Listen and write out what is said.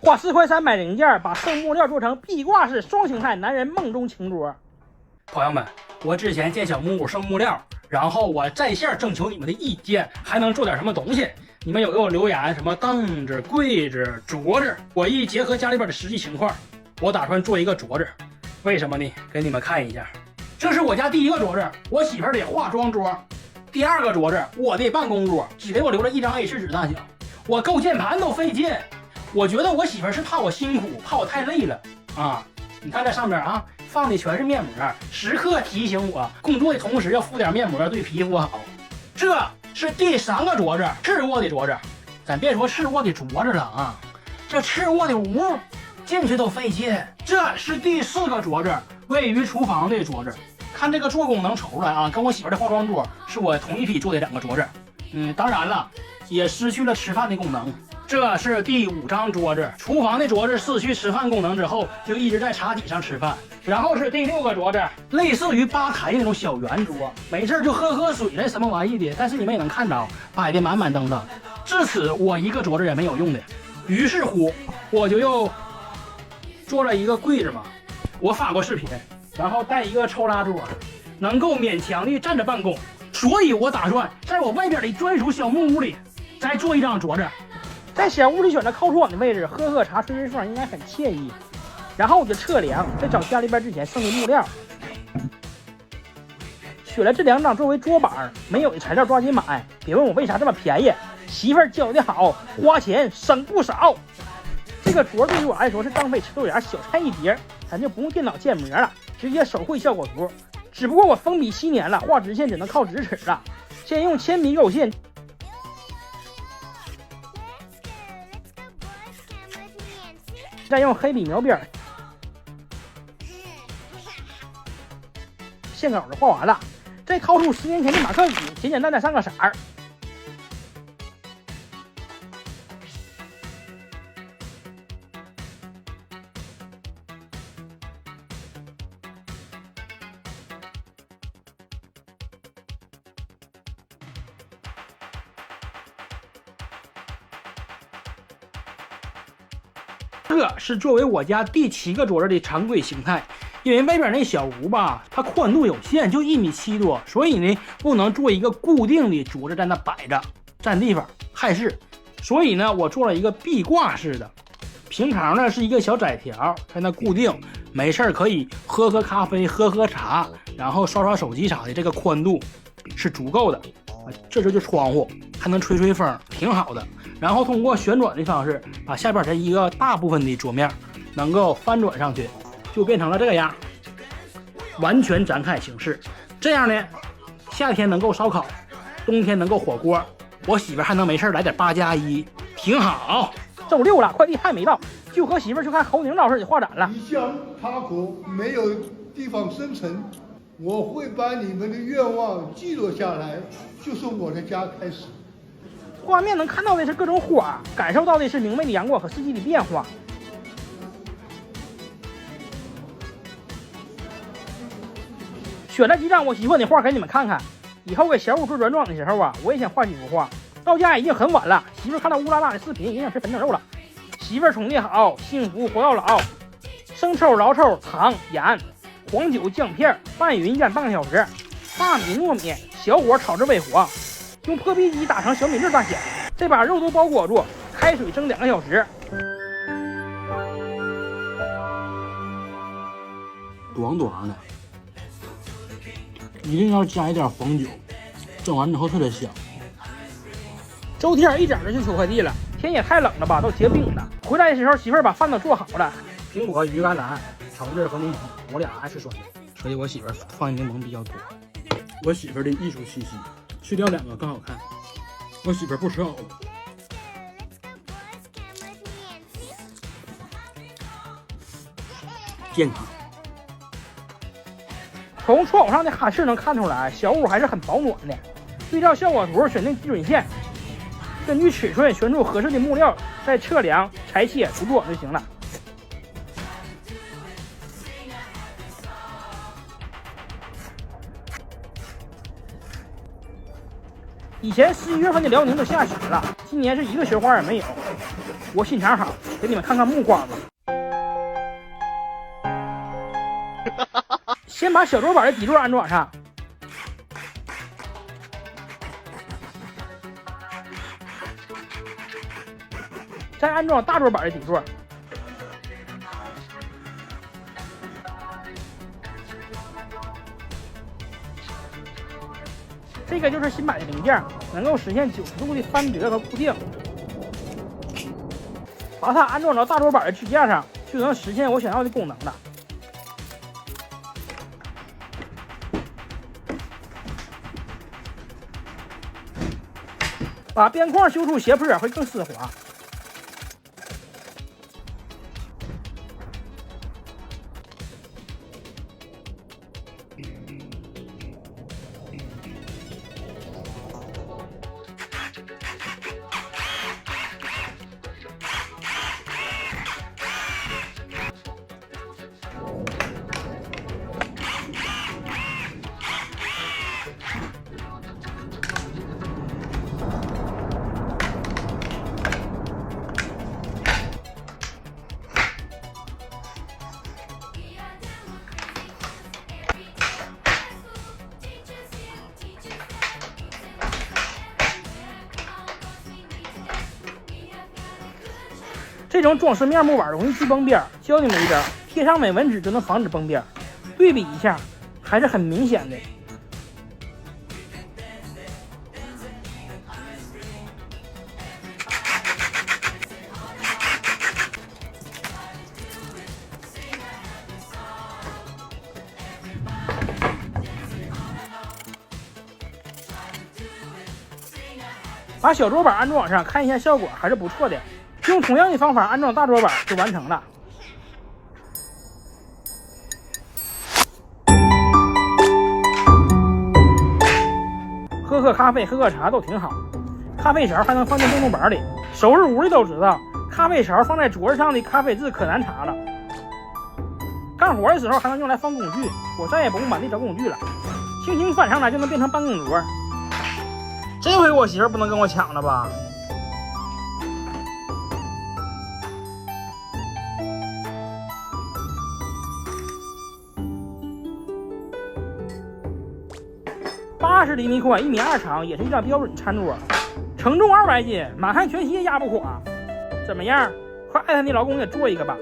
花10.3块买零件，把圣木料做成壁挂式双形态男人梦中情桌。朋友们，我之前建小木屋圣木料，然后我在线征求你们的意见，还能做点什么东西？你们有给我留言，什么凳子、柜子、桌子，我一结合家里边的实际情况，我打算做一个桌子。为什么呢？给你们看一下，这是我家第一个桌子，我媳妇儿的化妆桌。第二个桌子，我的办公桌，只给我留了一张 A4 纸大小。我够键盘都费劲，我觉得我媳妇儿是怕我辛苦，怕我太累了啊！你看这上面啊，放的全是面膜，时刻提醒我工作的同时要敷点面膜，对皮肤好。这是第3个桌子，次卧的桌子。咱别说次卧的桌子了啊，这次卧的屋进去都费劲。这是第4个桌子，位于厨房的桌子。看这个做工能瞅出来啊，跟我媳妇的化妆桌是我同一批做的2个桌子。当然了，也失去了吃饭的功能。这是第5张桌子，厨房的桌子失去吃饭功能之后，就一直在茶几上吃饭。然后是第6个桌子，类似于吧台那种小圆桌，没事就喝水了什么玩意的，但是你们也能看到摆的满满当当。至此我一个桌子也没有用的，于是乎我就又做了一个柜子嘛，我发过视频，然后带一个抽拉桌，能够勉强的站着办公。所以我打算在我外边的专属小木屋里再做一张桌子，在小屋里选择靠窗的位置，喝茶吹吹风应该很惬意。然后我就测量，在找家里边之前剩的木料，选了这2张作为桌板，没有的材料抓紧买。别问我为啥这么便宜，媳妇儿教的好，花钱省不少。这个桌对于我来说是张飞吃豆芽小菜一碟，咱就不用电脑建模了，直接手绘效果图。只不过我封笔7年了，画直线只能靠直尺了。先用铅笔勾线，再用黑笔描边，线稿就画完了，再掏出10年前的马克笔，简简单单上个色儿。这是作为我家第7个桌子的常规形态，因为外边那小屋吧，它宽度有限，就1.7米多，所以呢不能做一个固定的桌子在那摆着占地方害事，所以呢我做了一个壁挂式的。平常呢是一个小窄条在那固定，没事可以喝咖啡喝茶，然后刷手机啥的，这个宽度是足够的。这就是窗户，还能吹风，挺好的。然后通过旋转的方式，把下边这一个大部分的桌面能够翻转上去，就变成了这个样，完全展开形式。这样呢，夏天能够烧烤，冬天能够火锅，我媳妇还能没事来点8+1，挺好。周6了，快递还没到，就和媳妇去看侯宁老师的画展了。异乡他国没有地方生存，我会把你们的愿望记录下来，就是我的家开始。画面能看到的是各种花，感受到的是明媚的阳光和四季的变化。选了几张我喜欢的画给你们看看，以后给小屋做软装的时候啊，我也想画几幅画。到家已经很晚了，媳妇看到乌拉拉的视频，也想吃粉蒸肉了。媳妇宠的好，幸福活到老。生抽、老抽、糖、盐、黄酒、姜片拌匀腌半个小时。大米、糯米小火炒至微黄，用破壁机打成小米粒大小，再把肉都包裹住，开水蒸2个小时。短短的，一定要加一点黄酒，蒸完之后特别香。周天一早就去取快递了，天也太冷了吧，都结冰了。回来的时候，媳妇把饭都做好了，苹果、鱼甘蓝、橙子和柠檬，我俩爱吃酸的，所以我媳妇放柠檬比较多。我媳妇的艺术气息，去掉2个更好看。我媳妇不吃藕。健康。从窗户上的哈气能看出来，小屋还是很保暖的。对照效果图，选定基准线，根据尺寸选出合适的木料，再测量、裁切、涂装就行了。以前11月份的辽宁都下雪了，今年是一个雪花也没有。我心肠好，给你们看看木瓜子。先把小桌板的底座安装上，再安装大桌板的底座。这个就是新买的零件，能够实现90度的翻折和固定。把它安装到大桌板的支架上，就能实现我想要的功能了。把边框修出斜坡会更丝滑。这种装饰面木板容易聚崩边，教你们一招，贴上美纹纸就能防止崩边。对比一下，还是很明显的。把小桌板安装上，看一下效果还是不错的。用同样的方法安装大桌板就完成了。喝咖啡、喝茶都挺好。咖啡勺还能放进电动板里，收拾屋的都知道，咖啡勺放在桌子上的咖啡渍可难查了。干活的时候还能用来放工具，我再也不用满地找工具了，轻轻翻上来就能变成办公桌。这回我媳妇不能跟我抢了吧？80厘米宽，1.2米长，也是一张标准餐桌，承重200斤，满汉全席也压不垮。怎么样？快艾特你老公也做一个吧。